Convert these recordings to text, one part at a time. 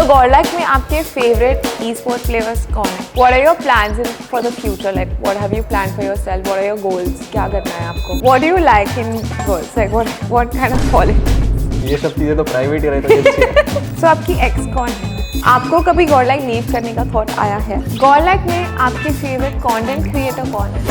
So Godlike में आपके favorite e-sport players कौन है? What are your plans for the future? Like what have you planned for yourself? What are your goals? क्या करना है आपको? What do you like in girls? Like what kind of qualities? ये सब चीज़ें तो प्राइवेट ही रहे तो अच्छी है। So आपकी ex कौन है? आपको कभी Godlike लीव करने का थॉट आया है? Godlike में आपके फेवरेट कंटेंट क्रिएटर कौन है?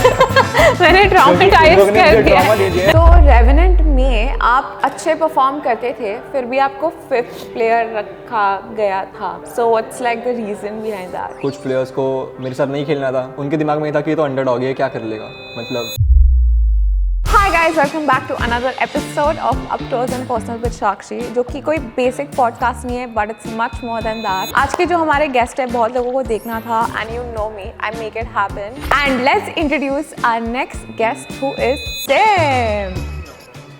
मैंने ट्रॉमेटाइज कर दिया है। तो रेवेनेंट में आप अच्छे परफॉर्म करते थे, फिर भी आपको 5th प्लेयर रखा गया था। So what's like the reason behind that? कुछ प्लेयर्स को मेरे साथ नहीं खेलना था, उनके दिमाग में ये था कि ये तो अंडरडॉग है, क्या कर लेगा, मतलब। Hi guys, welcome back to another episode of Up Close and Personal with Sakshi, जो कि कोई बेसिक पॉडकास्ट नहीं है, but it's much more than that. आज के जो हमारे गेस्ट है, बहुत लोगों को देखना था, and you know me, I make it happen. And let's introduce our next guest, who is Sim.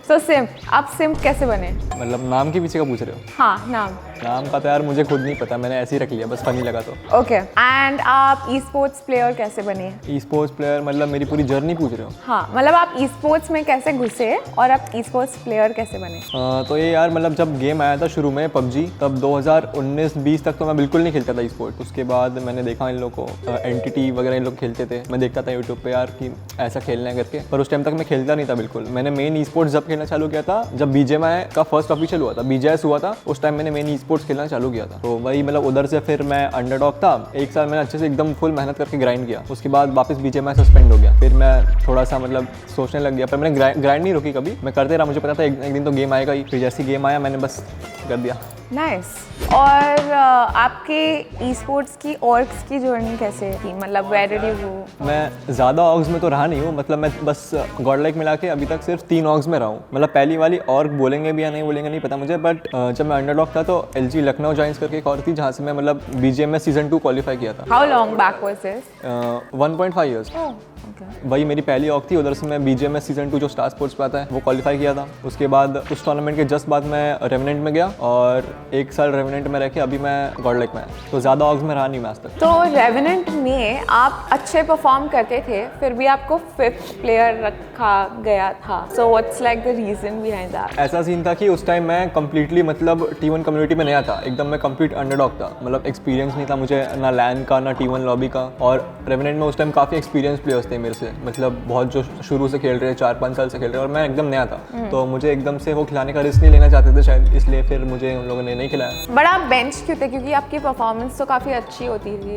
So Sim, आप सिम कैसे बने? मतलब नाम के पीछे का पूछ रहे हो? हाँ, नाम का तो यार मुझे खुद नहीं पता, मैंने ऐसे ही रख लिया, बस फनी लगा तो। ओके। एंड आप ई स्पोर्ट्स प्लेयर कैसे बने? ई स्पोर्ट्स प्लेयर मतलब मेरी पूरी जर्नी पूछ रहे हो? हाँ, मतलब आप ई स्पोर्ट्स में कैसे घुसे और आप ई स्पोर्ट्स प्लेयर कैसे बने? तो ये यार मतलब जब गेम आया था शुरू में पबजी, तब 2019-20 तक तो मैं बिल्कुल नहीं खेलता था ई स्पोर्ट। उसके बाद मैंने देखा इन लोगों को, एनटीटी वगैरह इन लोग खेलते थे, मैं देखता था यूट्यूब पे यार कि ऐसा खेलना है करके, पर उस टाइम तक मैं खेलता नहीं था बिल्कुल। मैंने मेन ई स्पोर्ट्स जब खेलना चालू किया था, जब बीजेएमआई का फर्स्ट ऑफिशियल हुआ था, बीजेएस हुआ था, उस टाइम मैंने मेन ई स्पोर्ट्स खेलना चालू किया था। तो वही मतलब उधर से फिर मैं अंडरडॉग था, एक साल मैंने अच्छे से एकदम फुल मेहनत करके ग्राइंड किया। उसके बाद वापस बीजेएमआई सस्पेंड हो गया, फिर मैं थोड़ा सा मतलब सोचने लग गया, पर मैंने ग्राइंड नहीं रोकी कभी, मैं करते रहा, मुझे पता था एक दिन तो गेम आएगा ही। फिर जैसे गेम आया मैंने बस कर दिया। नाइस। और आपके ई स्पोर्ट्स की ऑर्ग्स की जर्नी कैसे थी? मतलब वेयर डिड यू गो? मैं ज़्यादा ऑर्ग्स में तो रहा नहीं हूँ, मतलब मैं बस गॉडलाइक मिला के अभी तक सिर्फ 3 ऑर्ग्स में रहा हूँ। मतलब पहली वाली ऑर्ग बोलेंगे भी या नहीं बोलेंगे नहीं पता मुझे, बट जब मैं अंडरडॉग था तो एलजी लखनऊ जॉइंस करके एक और थी, जहाँ से मैं मतलब बीजीएमआई सीजन 2 क्वालिफाई किया था। How long back was this? 1.5 years. वही मेरी पहली ऑर्ग थी, उधर से मैं बीजीएमआई सीजन 2 जो स्टार स्पोर्ट्स पे आता है वो क्वालिफाई किया था। उसके बाद उस टूर्नामेंट के जस्ट बाद मैं रेवेनेंट में गया और 1 साल रेवेनेंट में रह के अभी मैं गॉडलाइक में, तो ज़्यादा ऑर्ग्स में रहा नहीं मैं आज तक। तो रेवेनेंट में आप अच्छे परफॉर्म करते थे, फिर भी आपको 5th प्लेयर रखा गया था। So what's like the reason behind that? ऐसा सीन था कि उस टाइम मैं कंप्लीटली मतलब T1 कम्युनिटी में नया था, एकदम मैं कंप्लीट अंडरडॉग था, मतलब एक्सपीरियंस नहीं था मुझे, ना लैन का ना T1 लॉबी का। और रेवेनेंट में उस टाइम काफ़ी एक्सपीरियंस प्लेयर्स थे मेरे से, मतलब बहुत जो शुरू से खेल रहे, 4-5 साल से खेल रहे, और मैं एकदम नया था, तो मुझे एकदम से वो खिलाने का रिस्क नहीं लेना चाहते थे शायद, इसलिए फिर मुझे उन लोगों ने नहीं खिलाया। बड़ा बेंच क्यों थे? क्योंकि आपकी परफॉर्मेंस तो काफ़ी अच्छी होती थी।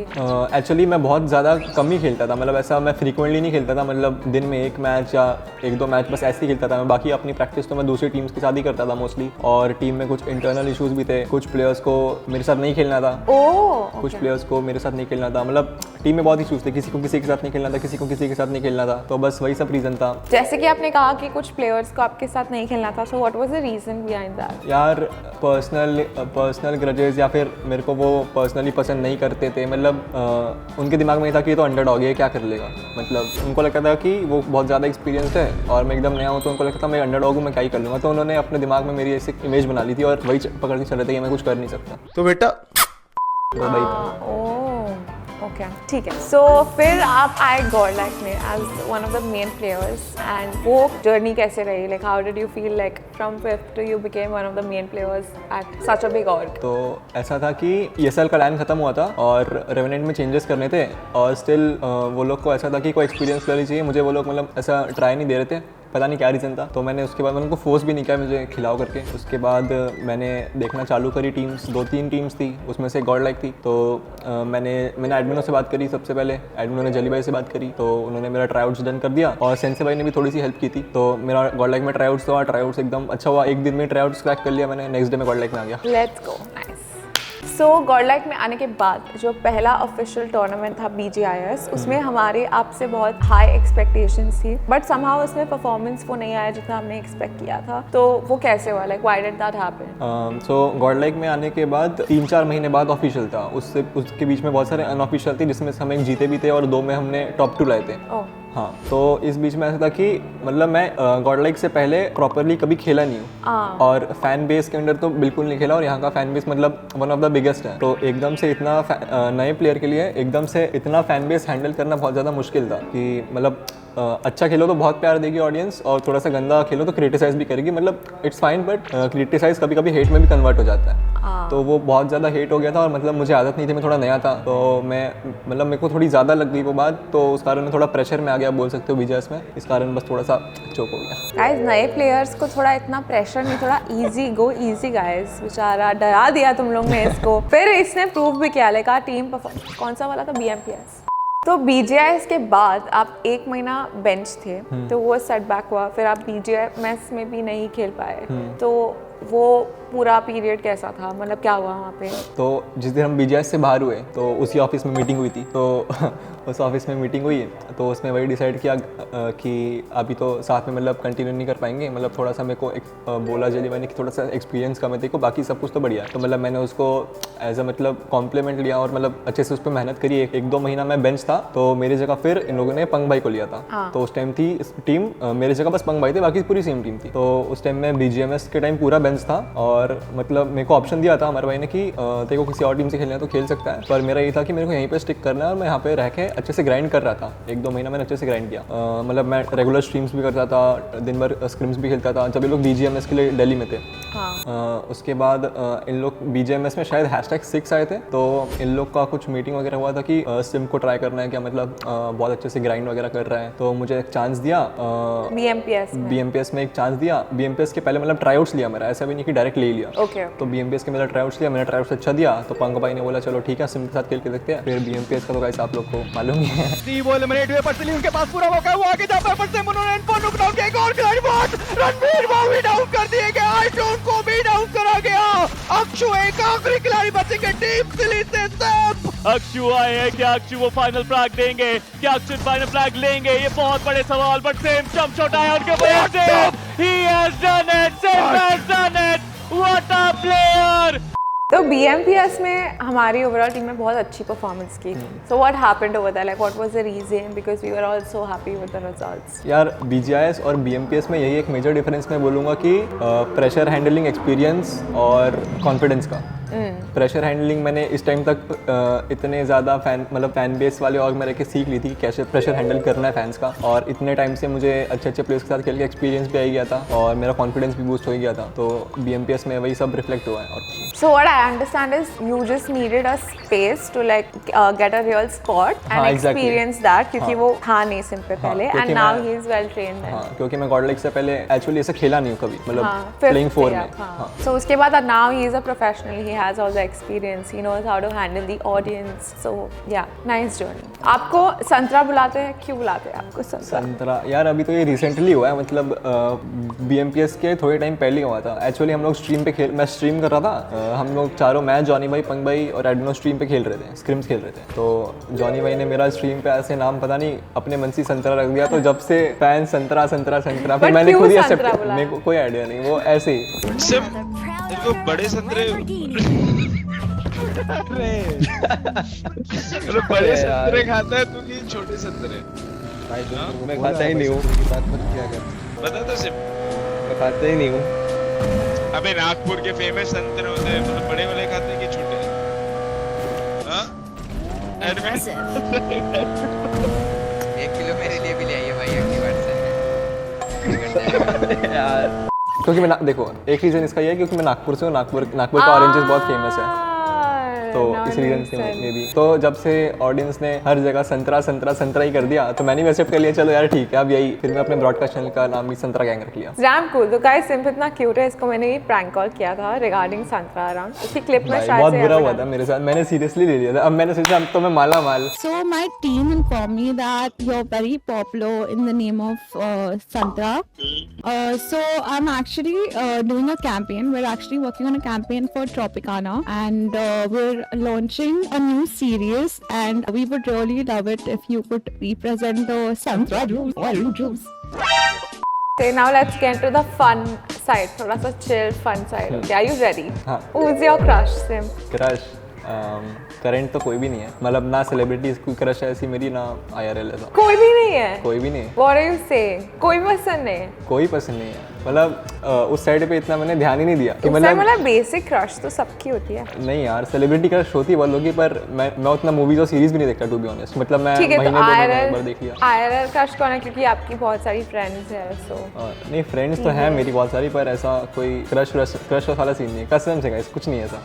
एक्चुअली मैं बहुत ज़्यादा कम ही खेलता था, मतलब ऐसा मैं फ्रीक्वेंटली नहीं खेलता था, मतलब दिन में 1 मैच या 1-2 मैच बस ऐसे ही खेलता था मैं। बाकी अपनी प्रैक्टिस तो मैं दूसरी टीम्स के साथ ही करता था मोस्टली, और टीम में कुछ इंटरनल इशूज़ भी थे, कुछ प्लेयर्स को मेरे साथ नहीं खेलना था, कुछ प्लेयर्स को मेरे साथ नहीं खेलना था, मतलब टीम में बहुत इशूज़ थे, किसी को किसी के साथ नहीं खेलना था, किसी को किसी के साथ नहीं खेलना था, तो बस वही सब रीज़न था। जैसे कि आपने कहा कि कुछ प्लेयर्स को आपके साथ नहीं खेलना था, so what was the reason behind that? यार पर्सनल ग्रजेस, या फिर मेरे को वो पर्सनली पसंद नहीं करते थे, मतलब उनके दिमाग में ये था कि ये तो अंडरडॉग है, क्या कर लेगा, मतलब उनको लगता था कि वो बहुत ज़्यादा एक्सपीरियंस है और मैं एकदम नया हूँ, तो उनको लगता था मैं अंडरडॉग हूँ, मैं क्या ही कर लूँगा, तो उन्होंने अपने दिमाग में मेरी ऐसी इमेज बना ली थी और वही पकड़ के चल रहे थे कि मैं कुछ कर नहीं सकता। तो बेटा तो वही था। ओके, ठीक है। सो फिर आप आए गॉडलाइक में as one of the main players, and वो जर्नी कैसे रही? Like how did you feel like from 5th to you became one of the main players at such a big org? तो ऐसा था कि ESL का line खत्म हुआ था और रेवेनेंट में चेंजेस करने थे, और स्टिल वो लोग को ऐसा था कि कोई एक्सपीरियंस प्लेयर चाहिए, मुझे वो लोग मतलब ऐसा ट्राई नहीं दे रहे थे, पता नहीं क्या रीज़न था। तो मैंने उसके बाद मैंने उनको फोर्स भी नहीं किया मुझे खिलाओ करके। उसके बाद मैंने देखना चालू करी टीम्स, 2-3 टीम्स थी, उसमें से गॉडलाइक थी। तो मैंने एडमिनों से बात करी, सबसे पहले एडमिनों ने जली भाई से बात करी, तो उन्होंने मेरा ट्राईआउट्स डन कर दिया, और सेंसे भाई ने भी थोड़ी सी हेल्प की थी, तो मेरा गॉडलाइक में ट्राईआउट्स हुआ, ट्राईआउट्स एकदम अच्छा हुआ, एक दिन में ट्राईआउट्स क्रैक कर लिया मैंने, नेक्स्ट डे में गॉडलाइक में आ गया। Let's go, nice. So Godlike में आने के बाद जो पहला ऑफिशियल टूर्नामेंट था BGIS, उसमें हमारे आपसे बहुत हाई एक्सपेक्टेशंस थी, बट समहाउ उसमें परफॉर्मेंस वो नहीं आया जितना हमने एक्सपेक्ट किया था, तो वो कैसे हुआ? Like why did that happen? So Godlike में आने के बाद 3-4 महीने बाद ऑफिशियल था, उसके बीच में बहुत सारे अनऑफिशियल थे, जिसमें से हम एक जीते भी थे और 2 में हमने टॉप 2 लाए थे। हाँ, तो इस बीच में ऐसा था कि मतलब मैं गॉड लाइक से पहले प्रॉपरली कभी खेला नहीं हूँ और फैन बेस के अंदर तो बिल्कुल नहीं खेला, और यहाँ का फैन बेस मतलब वन ऑफ द बिगेस्ट है। तो एकदम से इतना नए प्लेयर के लिए एकदम से इतना फैन बेस हैंडल करना बहुत ज़्यादा मुश्किल था कि मतलब अच्छा खेलो तो बहुत प्यार देगी ऑडियंस, और थोड़ा सा गंदा खेलो तो क्रिटिसाइज भी करेगी। मतलब इट्स फाइन, बट क्रिटिसाइज कभी कभी हेट में भी कन्वर्ट हो जाता है। तो वो बहुत ज़्यादा हेट हो गया था, और मतलब मुझे आदत नहीं थी, मैं थोड़ा नया था, तो मैं मतलब मेरे को थोड़ी ज़्यादा लग गई वो बात, तो उस कारण मैं थोड़ा प्रेशर में आ गया बोल सकते हो बीजेएस में, इस कारण बस थोड़ा सा चोक हो गया। गाइस नए प्लेयर्स को थोड़ा इतना प्रेशर नहीं, थोड़ा इजी गो इजी गाइस, बेचारा डरा दिया तुम लोग ने इसको। फिर इसने प्रूव भी किया, लेकिन टीम कौन सा वाला था, BMPS। तो BGIS के बाद आप 1 महीना बेंच थे, तो वो सेटबैक हुआ, फिर आप BGMS में भी नहीं खेल पाए, तो वो पूरा पीरियड कैसा था, मतलब क्या हुआ वहाँ पे? तो जिस दिन हम BGIS से बाहर हुए तो उसी ऑफिस में मीटिंग हुई थी, तो उस ऑफिस में मीटिंग हुई तो उसमें वही डिसाइड किया कि अभी तो साथ में मतलब कंटिन्यू नहीं कर पाएंगे, मतलब थोड़ा सा मेरे को बोला जल्दी मैंने कि थोड़ा सा एक्सपीरियंस कम है देखो, बाकी सब कुछ तो बढ़िया है। तो मतलब मैंने उसको एज अ मतलब कॉम्प्लीमेंट लिया और मतलब अच्छे से उस पर मेहनत करी। 1-2 महीना मैं बेंच था, तो मेरी जगह फिर इन लोगों ने पंग भाई को लिया था। तो उस टाइम थी टीम मेरी जगह बस पंग भाई थे, बाकी पूरी सेम टीम थी। तो उस टाइम में BGMS के टाइम पूरा बेंच था, और मतलब मेरे को ऑप्शन दिया था हमारे भाई ने कि तेरे को किसी और टीम से खेलना है तो खेल सकता है, पर मेरा ये था कि मेरे को यहीं पे स्टिक करना है, और मैं यहाँ पे रह के अच्छे से ग्राइंड कर रहा था। 1-2 महीना मैंने अच्छे से ग्राइंड किया, मतलब मैं रेगुलर स्ट्रीम्स भी करता था, दिन भर स्क्रिम्स भी खेलता था जब ये लोग BGMS के लिए दिल्ली में थे। उसके बाद इन लोग BGMS में शायद #6 आए थे, तो इन लोग का कुछ मीटिंग वगैरह हुआ था कि सिम को ट्राई करना है क्या, मतलब बहुत अच्छे से ग्राइंड वगैरह कर रहा है, तो मुझे एक चांस दिया BMPS में एक चांस दिया। BMPS के पहले मतलब ट्राईआउट्स लिया मेरा, ऐसा भी नहीं कि डायरेक्ट ले लिया। तो BMPS के मेरा ट्राईआउट्स लिया, मैंने ट्राईआउट्स अच्छा दिया, तो पंग भाई ने बोला चलो ठीक है सिम के साथ खेल के देखते हैं। फिर BMPS का तो गाइस आप लोग को मालूम ही है, स्टीव एलिमिनेट हुए, पर सलीम के पास पूरा मौका है, वो आगे जा पाए, पर से उन्होंने इनको नुकडाउन किया। एक और खिलाड़ी बहुत रणवीर वो भी डाउन कर दिए गए, आईटोन को भी डाउन करा गया। अक्षु एक आखिरी खिलाड़ी बचेंगे टीम सिली से। अक्षु आए हैं, क्या अक्षु वो फाइनल फ्लैग देंगे, क्या अक्षु फाइनल फ्लैग लेंगे, ये बहुत बड़े सवाल। बट सेम जंप शॉट आया उनके ऊपर से, he has done it, Sim has done it, what a player। तो BMPS में हमारी ओवरऑल टीम ने बहुत अच्छी परफॉर्मेंस की। So what happened over there, like what was the reason, because we were all so happy with the results. यार BGIS और BMPS में यही एक मेजर डिफरेंस मैं बोलूँगा कि प्रेशर हैंडलिंग एक्सपीरियंस और कॉन्फिडेंस का। प्रेशर हैंडलिंग मैंने इस टाइम तक इतने ज़्यादा फैन बेस वाले ऑर्ग में रह के सीख ली थी कि कैसे प्रेशर हैंडल करना है फैंस का, और इतने टाइम से मुझे अच्छे प्लेयर्स के साथ खेल के एक्सपीरियंस भी आ गया था, और मेरा कॉन्फिडेंस भी बूस्ट हो गया था। तो BMPS में वही सब रिफ्लेक्ट हुआ है। और So what I understand is you just needed a space to like get a real spot and experience that, क्योंकि वो था नहीं सिम पे पहले, and now he is well trained। हाँ, क्योंकि मैं गॉड लाइक से पहले एक्चुअली ऐसे खेला नहीं हूँ कभी, मतलब प्लेइंग 4 में। So उसके बाद now he is a professional, he has all the experience, he knows how to handle the audience, so yeah, nice journey। आपको संतरा बुलाते हैं, क्यों बुलाते हैं आपको संतरा? यार अभी तो ये रिसेंटली हुआ है, मतलब BMPS के थोड़े टाइम पहले हुआ था। एक्चुअली हम लोग स्ट्रीम पे मैं स्ट्रीम कर रहा था, हम लोग चारों, मैं, जॉनी भाई, पंग भाई और एडनो स्ट्रीम पे खेल रहे थे, स्क्रिम्स खेल रहे थे। तो जॉनी भाई ने मेरा स्ट्रीम पे ऐसे नाम पता नहीं अपने मन से संतरा रख दिया, तो जब से फैन संतरा संतरा संतरा, फिर मैंने खुद ही एक्सेप्ट, मेरे को कोई आइडिया नहीं, वो ऐसे ही। सिम तेरे को बड़े संतरे मतलब बड़े संतरे खाता है तू कि छोटे संतरे? भाई मैं खाता ही नहीं हूँ, बता तो सिम, मैं खाता ही नहीं हूँ। अबे नागपुर के फेमस संतरे होते हैं, मतलब बड़े वाले खाते हैं कि छोटे? हाँ? 1 किलो मेरे लिए भी ले आइए भाई अगली बार से। यार क्योंकि मैं देखो एक रीज़न इसका ये है क्योंकि मैं नागपुर से हूँ, नागपुर का ऑरेंजेस बहुत फेमस है, तो इस रीजन से मे भी। तो जब से ऑडियंस ने हर जगह संतरा संतरा संतरा ही कर दिया, तो मैंने भी एक्सेप्ट कर लिया, चलो यार ठीक है अब यही। फिर मैं अपने ब्रॉडकास्ट चैनल का नाम भी संतरा गैंग रख लिया। Damn cool। तो गाइस सिम इतना क्यूट है, इसको मैंने प्रैंक कॉल किया था रिगार्डिंग संतरा अराउंड, उसकी क्लिप में शायद बहुत बुरा हुआ था मेरे साथ, मैंने सीरियसली ले लिया था। अब मैंने सोचा अब तो मैं माला माल। So my team informed me that you're very popular in the name of Santra. So I'm actually doing a campaign. We're actually working on a campaign for Tropicana, and we're launching a new series, and we would really love it if you could represent the Santra orange juice. Okay, now let's get into the fun side, थोड़ा सा chill fun side। Okay, are you ready? हाँ। Who's your crush, Sim? Crush current तो कोई भी नहीं है, मतलब ना सेलिब्रिटीज कोई क्रश है ऐसी मेरी, ना IRL ऐसा कोई भी नहीं है? कोई भी नहीं है। What are you saying? कोई पसंद नहीं है? कोई पसंद नहीं है, मतलब उस साइड पे इतना मैंने ध्यान ही नहीं दिया कि मतलब बेसिक क्रश तो सबकी होती है। नहीं यार, सेलिब्रिटी क्रश होती है बहुत लोगों की, पर मैं उतना मूवीज और सीरीज भी नहीं देखता टू बी ऑनेस्ट, मतलब मैं ठीक है, महीने तो दो महीने एक बार देख लिया। IRL क्रश कौन है? क्योंकि आपकी बहुत सारी फ्रेंड्स हैं, सो नहीं फ्रेंड्स तो हैं मेरी बहुत सारी, पर ऐसा कोई क्रश वाला सीन नहीं है, कसम से गाइस, कुछ नहीं है ऐसा।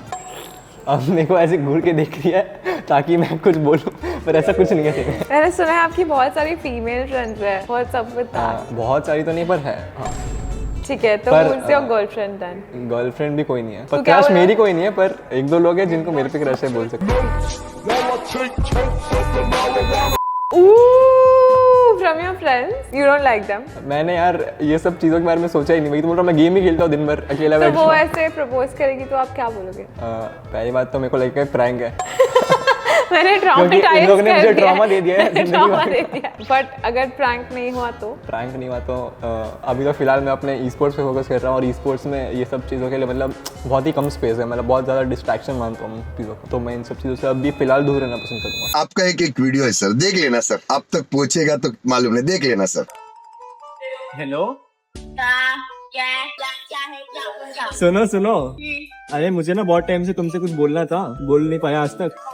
अब मेरे को ऐसे घूर के देख रही है ताकि मैं कुछ बोलूं, पर ऐसा कुछ नहीं है। मैंने सुना है आपकी बहुत सारी फीमेल फ्रेंड्स हैं, बहुत सब बता। बहुत सारी तो नहीं, पर है। हाँ। ठीक है, तो मुझसे और गर्लफ्रेंड देन? गर्लफ्रेंड भी कोई नहीं है, पर तो क्या क्रश बोला? मेरी कोई नहीं है, पर एक दो लोग हैं जिनको मेरे पे क्रश है, बोल सकते हैं। From your friends, you don't like them? मैंने यार ये सब चीज़ों के बारे में सोचा ही नहीं, वही तो बोल रहा हूँ, मैं गेम ही खेलता हूँ दिन भर अकेला तो बैठ वो के। ऐसे प्रपोज करेगी तो आप क्या बोलोगे? पहली बात तो मेरे को लगता है प्रैंक है, मैंने क्योंकि इन लोगों ने मुझे ट्रॉमा दे दिया है जिंदगी ट्रॉमा भर। दे दिया। बट अगर प्रैंक नहीं हुआ तो? प्रैंक नहीं हुआ तो अभी तो फिलहाल मैं अपने ई स्पोर्ट्स पे फोकस कर रहा हूँ, और ई स्पोर्ट्स में ये सब चीज़ों के लिए मतलब बहुत ही कम स्पेस है, मतलब बहुत ज़्यादा डिस्ट्रैक्शन मानता हूँ चीज़ों को, तो मैं इन सब चीज़ों से अभी फिलहाल दूर रहना पसंद करूँगा। आपका एक वीडियो है सर, देख लेना सर, अब तक पहुंचेगा तो मालूम नहीं, देख लेना सर। हेलो, सुनो सुनो, अरे मुझे ना बहुत टाइम से तुमसे कुछ बोलना था, बोल नहीं पाया आज तक।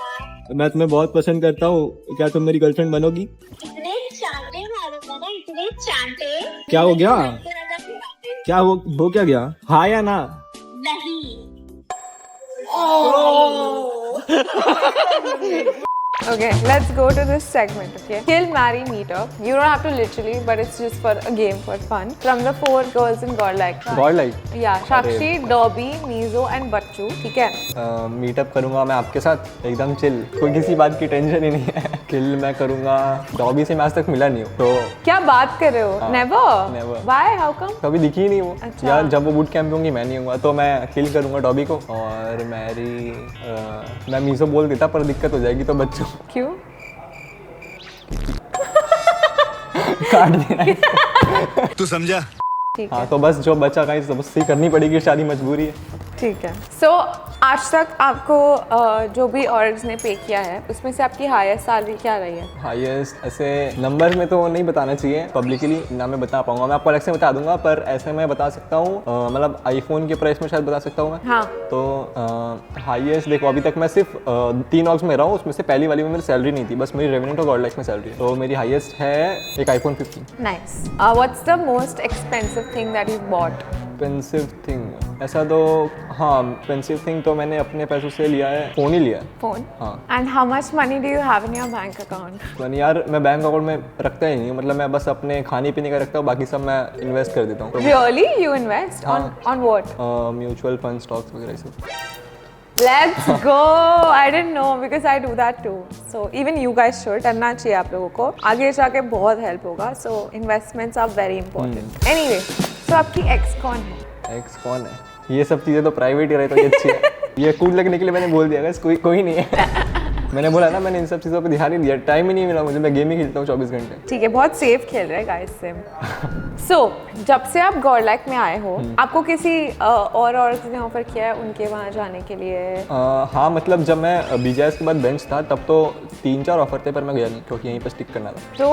मैं तुम्हें बहुत पसंद करता हूँ, क्या तुम मेरी गर्लफ्रेंड बनोगी? इतने चांटे मारूंगा ना, इतने चांटे। क्या हो गया? क्या हो क्या गया? हाँ या ना? नहीं। Okay, let's go to this segment, okay? Kill, marry, meet up. You don't have to literally, but it's just for a game, for fun. From the 4 girls in Godlike. God like Yeah, Sakshi, Dobby, Mizo and Bachchu. ठीक है? Meetup करूँगा मैं आपके साथ, एकदम chill, कोई किसी बात की टेंशन ही नहीं है। किल मैं करूँगा, डॉबी से मैं आज तक मिला नहीं हूँ, तो क्या बात कर रहे हो? Never? never. Why? How come? कभी दिखी ही नहीं वो। अच्छा। यार जब वो बूट कैंप होंगी मैं नहीं हूँगा, तो मैं किल करूँगा डॉबी को, और मैरी मैं मीज़ो बोल देता, पर दिक्कत हो जाएगी तो बच्चों क्यों? काट देना। तू समझा? ठीक हाँ है, तो बस जो बचा गाइस तो बस करनी पड़ेगी, शादी मजबूरी है। ठीक है। So, आज तक आपको जो भी ऑर्ग्स ने पे किया है उसमें से आपकी हाईएस्ट सैलरी क्या रही है? हाईएस्ट ऐसे नंबर में तो नहीं बताना चाहिए पब्लिकली, ना मैं बता पाऊंगा, मैं आपको अलग से बता दूंगा, पर ऐसे मैं बता सकता हूँ, मतलब आईफोन के प्राइस में शायद बता सकता हूँ मैं। हाँ। तो हाईएस्ट देखो, अभी तक मैं सिर्फ 3 ऑर्ग्स में रहा हूँ, उसमें से पहली वाली में मेरी सैलरी नहीं थी, बस मेरी रेवेन्यू तो गॉडलाइक में सैलरी है, तो मेरी हाईएस्ट है एक iPhone 15। Nice. What's the most expensive thing that you bought? Expensive thing ऐसा तो, हाँ एक्सपेंसिव थिंग तो मैंने अपने पैसों से लिया है, फ़ोन ही लिया है। Phone. हाँ। And how much money do you have in your bank account? मैंने यार मैं बैंक अकाउंट में रखता ही नहीं हूँ, मतलब मैं बस अपने खाने पीने का रखता हूँ, बाकी सब मैं इन्वेस्ट कर देता हूँ। Really? You invest? हाँ। On what? Mutual fund, stocks वगैरह ये सब। Let's go! I didn't know because I do that too. So even you guys should. करना चाहिए आप लोगों को, आगे जाके बहुत हेल्प होगा. So investments are very important. Anyway, so आपकी ex कौन है? एक्स कौन है? ये सब चीज़ें तो प्राइवेट ही रही तो ये अच्छी है। ये कूल लगने के लिए मैंने बोल दिया guys, कोई नहीं है। मैंने बोला ना, मैंने इन सब चीज़ों पे ध्यान ही दिया, टाइम ही नहीं मिला मुझे, मैं गेम ही खेलता हूँ 24 घंटे। ठीक है, बहुत सेफ खेल रहे हैं गाइस सिम। सो जब से आप गॉडलाइक में आए हो, आपको किसी और ने ऑफर किया है उनके वहाँ जाने के लिए? हाँ मतलब जब मैं बीजेएस के बाद बेंच था तब तो 3-4 ऑफर थे, पर मैं गया नहीं क्योंकि यहीं पर स्टिक करना था। तो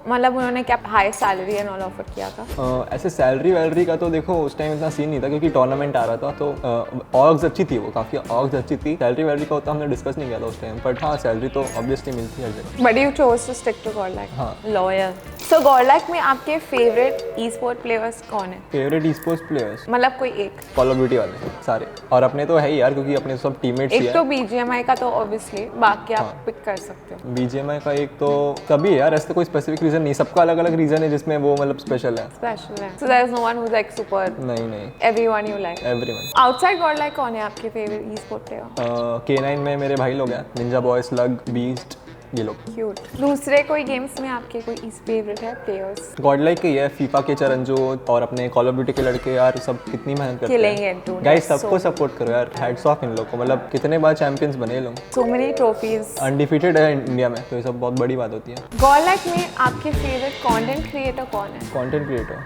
मतलब उन्होंने क्या high salary and all offer किया था? ऐसे सैलरी वैलरी का तो देखो उस टाइम इतना सीन नहीं था, क्योंकि टूर्नामेंट आ रहा था, तो ऑर्ग्स अच्छी थी, वो काफ़ी ऑर्ग्स अच्छी थी। सैलरी वैलरी का होता हमने डिस्कस नहीं किया था उस टाइम, बट हाँ सैलरी तो ऑब्वियसली मिलती है हर जगह। But you chose to stick to Godlike. हाँ। लॉयल। सो गॉडलाइक में आपके फेवरेट ई स्पोर्ट प्लेयर्स कौन है? फेवरेट ई स्पोर्ट्स प्लेयर्स मतलब कोई एक? कॉल ऑफ ड्यूटी वाले सारे, और अपने तो है ही यार, क्योंकि अपने सब टीममेट्स ही एक हैं। तो बीजीएमआई का तो ऑब्वियसली, बाकी आप पिक कर सकते हो। बीजीएमआई का एक तो सभी है यार, ऐसे कोई स्पेसिफिक रीजन नहीं, सबका अलग अलग रीजन है जिसमें वो मतलब स्पेशल है। स्पेशल है। So there is no one who is like super. नहीं everyone you like. Everyone. Outside godlike कौन है आपके फेवरेट ई स्पोर्ट प्लेयर? K9 में मेरे भाई लोग हैं, निंजा बॉय, स्लग, बीस्ट, ये लोग। क्यूट। दूसरे कोई गेम्स में आपके कोई फेवरेट है प्लेयर्स? गॉडलाइक के ही है, फीफा के चरणजोत और अपने कॉल ऑफ ड्यूटी के लड़के यार, सब कितनी मेहनत करते Killing it, dude. Guys That's सबको so- सपोर्ट करो यार, हैट्स ऑफ इन लोग को, मतलब कितने बार चैंपियंस बने ये लोग, सो मेनी ट्रॉफीज। अनडिफीटेड है इंडिया में, तो ये सब बहुत बड़ी बात होती है। गॉडलाइक में आपके फेवरेट कंटेंट क्रिएटर कौन है? कंटेंट क्रिएटर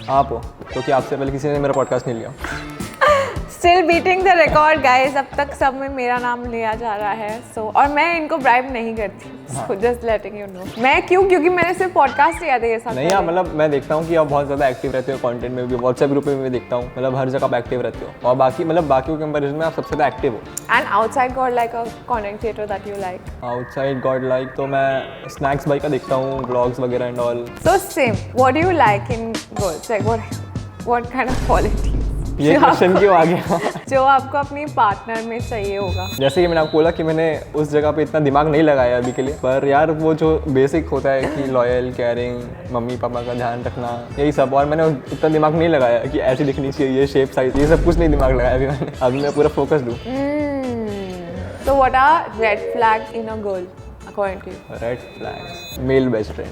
आप हो, क्योंकि आपसे पहले किसी ने मेरा पॉडकास्ट नहीं लिया। Still beating the record guys, अब तक सब में मेरा नाम लिया जा रहा है। सो और मैं इनको ब्राइब नहीं करती, so just letting you know. मैं क्योंकि मैंने सिर्फ पॉडकास्ट किया था ये साथ। नहीं यार, मतलब मैं देखता हूँ कि आप बहुत ज़्यादा एक्टिव रहते हो कंटेंट में भी, व्हाट्सएप ग्रुप में भी देखता हूँ, मतलब हर जगह आप एक्टिव रहते हो और बाकी मतलब बाकियों के कंपैरिजन में आप सबसे ज़्यादा एक्टिव हो। And outside God like a content creator that you like? Outside God like तो मैं स्नैक्स भाई का देखता हूँ, व्लॉग्स वगैरह and all. So same, what do you like in girls, like what kind of quality ये question क्यों आ गया? जो आपको अपनी पार्टनर में चाहिए होगा। जैसे कि मैंने आपको बोला कि मैंने उस जगह पे इतना दिमाग नहीं लगाया अभी के लिए, पर यार वो जो बेसिक होता है कि लॉयल, केयरिंग, मम्मी पापा का ध्यान रखना, यही सब। और मैंने इतना दिमाग नहीं लगाया कि ऐसी दिखनी चाहिए, शेप, साइज, ये सब कुछ नहीं दिमाग लगाया अभी मैंने। अभी मैं पूरा फोकस्ड हूँ। So what are red flags in a girl according to you? Red flags, male best friend.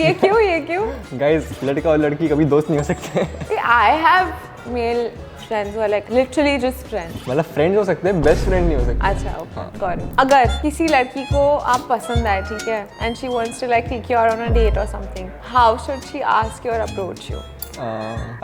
ये क्यों? गाइस, लड़का और लड़की कभी दोस्त नहीं हो सकते। I have male friends who are like literally just friends. मतलब फ्रेंड्स हो सकते हैं, बेस्ट फ्रेंड नहीं हो सकते। अच्छा, okay, got it. अगर किसी लड़की को आप पसंद आए, ठीक है, and she wants to like take you out on a date or something, how should she ask you or approach you?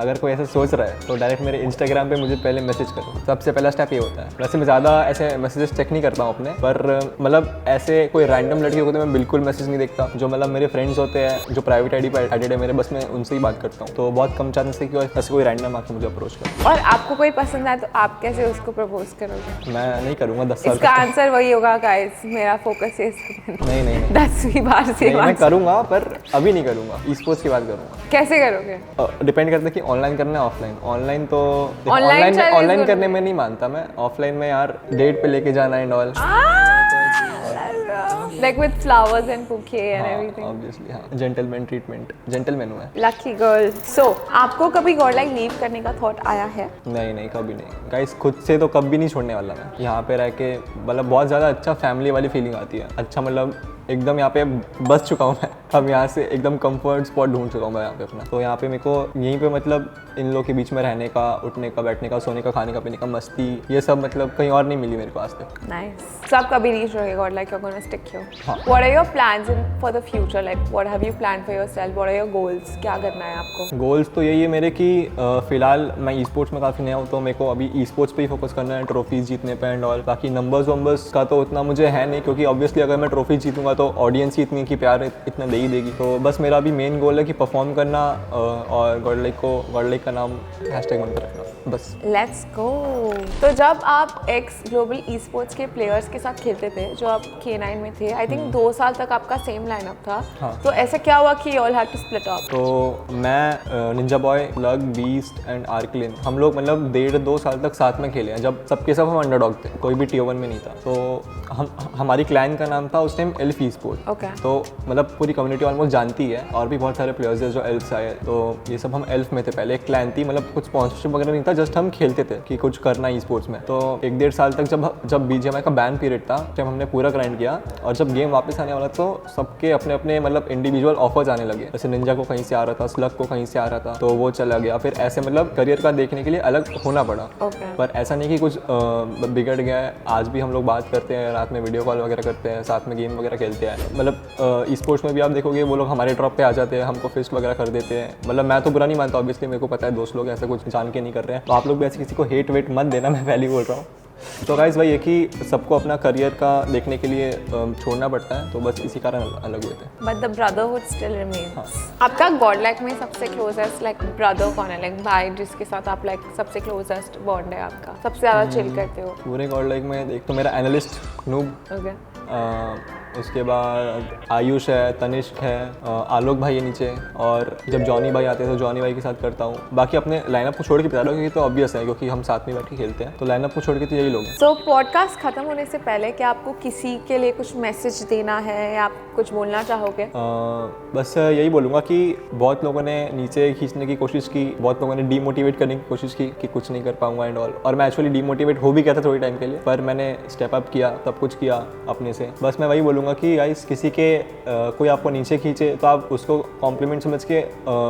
अगर कोई ऐसा सोच रहा है तो डायरेक्ट मेरे इंस्टाग्राम पे मुझे पहले मैसेज करो। सबसे पहला स्टेप ये होता है। वैसे मैं ज़्यादा ऐसे मैसेजेस चेक नहीं करता हूँ अपने, पर मतलब ऐसे कोई रैंडम लड़की होते हैं मैं बिल्कुल मैसेज नहीं देखता। जो मतलब मेरे फ्रेंड्स होते हैं, जो प्राइवेट आईडी पर एडेड है मेरे, बस मैं उनसे ही बात करता हूँ। तो बहुत कम चांसेस है कि ऐसे कोई रैंडम आके मुझे अप्रोच करे। और आपको कोई पसंद आए तो आप कैसे उसको प्रपोज करोगे? मैं नहीं करूँगा 10 साल इसका आंसर वही होगा गाइस, मेरा फोकस है नहीं 10वीं बार से मैं करूँगा, पर अभी नहीं करूँगा। ई स्पोर्ट्स की बात करूँगा। कैसे करोगे? डिपेंड करता है कि ऑनलाइन करना है ऑफलाइन। ऑनलाइन तो Online ऑनलाइन करने में नहीं मानता मैं। ऑफलाइन में यार डेट पे लेके जाना and all, Like with flowers and bouquet and everything. Obviously हाँ, जेंटलमैन ट्रीटमेंट, जेंटलमैन हूँ मैं। Lucky girl. So आपको कभी गॉड लाइक लीव करने का थॉट आया है? नहीं कभी नहीं गाइस, खुद से तो कभी नहीं छोड़ने वाला मैं। यहाँ पे रह के मतलब बहुत ज़्यादा अच्छा फैमिली वाली फीलिंग आती है। अच्छा मतलब एकदम यहाँ पे बस चुका हूँ मैं। अब यहाँ से एकदम कंफर्ट स्पॉट ढूंढ चुका हूँ मैं यहाँ पे अपना। तो यहाँ पे मेरे को यहीं पे मतलब इन लोगों के बीच में रहने का, उठने का, बैठने का, सोने का, खाने का, पीने का, मस्ती, ये सब मतलब कहीं और नहीं मिली मेरे को आज तक। Nice. So आप कभी नहीं छोड़ोगे God like, you're gonna stick here. हाँ. What are your plans for the future? Like what have you planned for yourself? What are your goals? क्या करना है आपको? गोल्स तो यही है मेरे कि फिलहाल मैं ई स्पोर्ट्स में काफ़ी नया हूँ, तो मेरे को अभी ई स्पोर्ट्स पे ही फोकस करना है, ट्रॉफीज जीतने पे एंड ऑल। बाकी नंबर्स का तो उतना मुझे है नहीं, क्योंकि ऑब्वियसली अगर मैं ट्रॉफी जीतूंगा तो ऑडियंस ही इतनी की प्यार इतना दे ही देगी। तो बस मेरा अभी मेन गोल है कि परफॉर्म करना और गॉड लाइक का नाम हैशटैग मन पर रखना, बस। Let's go. तो जब आप एक्स ग्लोबल ई स्पोर्ट्स के प्लेयर्स के साथ खेलते थे, जो आप K9 में थे, आई थिंक 2 साल तक आपका सेम लाइनअप था। हाँ. तो ऐसा क्या हुआ कि all had to split up? तो मैं, Ninja Boy, Plug, Beast and Arclin, हम लोग मतलब 1.5-2 साल तक साथ में खेले हैं, जब सबके सब हम अंडरडॉग थे, कोई भी Tier 1 में नहीं था। तो हमारी क्लैन का नाम था उस टाइम एल्फ ई स्पोर्ट। ओके। तो मतलब पूरी कम्युनिटी ऑलमोस्ट जानती है, और भी बहुत सारे प्लेयर्स हैं जो एल्फ से आए। तो ये सब हम एल्फ में थे पहले, एक क्लैन थी, मतलब कुछ स्पॉन्सरशिप वगैरह नहीं था, जस्ट हम खेलते थे कि कुछ करना ई स्पोर्ट्स में। तो 1-1.5 साल तक जब BGMI का बैन पीरियड था, जब हमने पूरा ग्राइंड किया, और जब गेम वापस आने वाला तो सबके अपने अपने मतलब इंडिविजुअल ऑफर्स आने लगे। जैसे निंजा को कहीं से आ रहा था, स्लग को कहीं से आ रहा था, तो वो चला गया। फिर ऐसे मतलब करियर का देखने के लिए अलग होना पड़ा। पर ऐसा नहीं कि कुछ बिगड़ गया है। आज भी हम लोग बात करते हैं, रात में वीडियो कॉल वगैरह करते हैं, साथ में गेम वगैरह खेलते हैं। मतलब ई स्पोर्ट्स में भी आप देखोगे वो लोग हमारे ड्रॉप पे आ जाते हैं, हमको फिस्ट वगैरह कर देते हैं। मतलब मैं तो बुरा नहीं मानता, ऑब्वियसली मेरे को पता है दोस्त लोग ऐसा कुछ जान के नहीं कर रहे हैं। तो आप लोग भी ऐसे किसी को हेट वेट मत देना, मैं पहले ही बोल रहा हूँ। तो गाइस भाई, ये कि सबको अपना करियर का देखने के लिए छोड़ना पड़ता है, तो बस इसी कारण अलग हुए थे। But the brotherhood still remains. आपका गॉड लाइक में सबसे क्लोजेस्ट लाइक ब्रदर कौन है? लाइक भाई जिसके साथ आप लाइक सबसे क्लोजेस्ट बॉन्ड है आपका, सबसे ज़्यादा चिल करते हो? पूरे गॉड लाइक में एक तो मेरा एनालिस्ट नूब, उसके बाद आयुष है, तनिष्क है, आलोक भाई है नीचे, और जब जॉनी भाई आते हैं तो जॉनी भाई के साथ करता हूँ। बाकी अपने लाइनअप को छोड़ के बता रहा हूँ क्योंकि तो ऑब्वियस है, क्योंकि हम साथ में बैठ के खेलते हैं, तो लाइनअप को छोड़ के तो यही लोग हैं। तो पॉडकास्ट खत्म होने से पहले क्या आपको किसी के लिए कुछ मैसेज देना है या आप कुछ बोलना चाहोगे? बस यही बोलूँगा कि बहुत लोगों ने नीचे खींचने की कोशिश की, बहुत लोगों ने डीमोटिवेट करने की कोशिश की कि कुछ नहीं कर पाऊंगा एंड ऑल, और मैं एक्चुअली डीमोटिवेट हो भी गया था थोड़ी टाइम के लिए, पर मैंने स्टेप अप किया, सब कुछ किया अपने से। बस मैं वही बोलूँगा कि गाइस, किसी के कोई आपको नीचे खींचे तो आप उसको कॉम्प्लीमेंट समझ के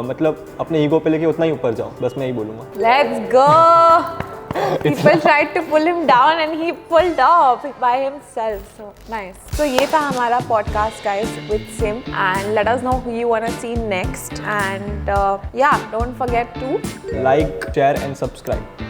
मतलब अपने ईगो पे लेके उतना ही ऊपर जाओ, बस मैं यही बोलूँगा। Let's go. People tried to pull him down and he pulled off by himself. So nice. So ये था हमारा podcast guys with Sim, and let us know who you wanna see next, and yeah, don't forget to Like, share and subscribe.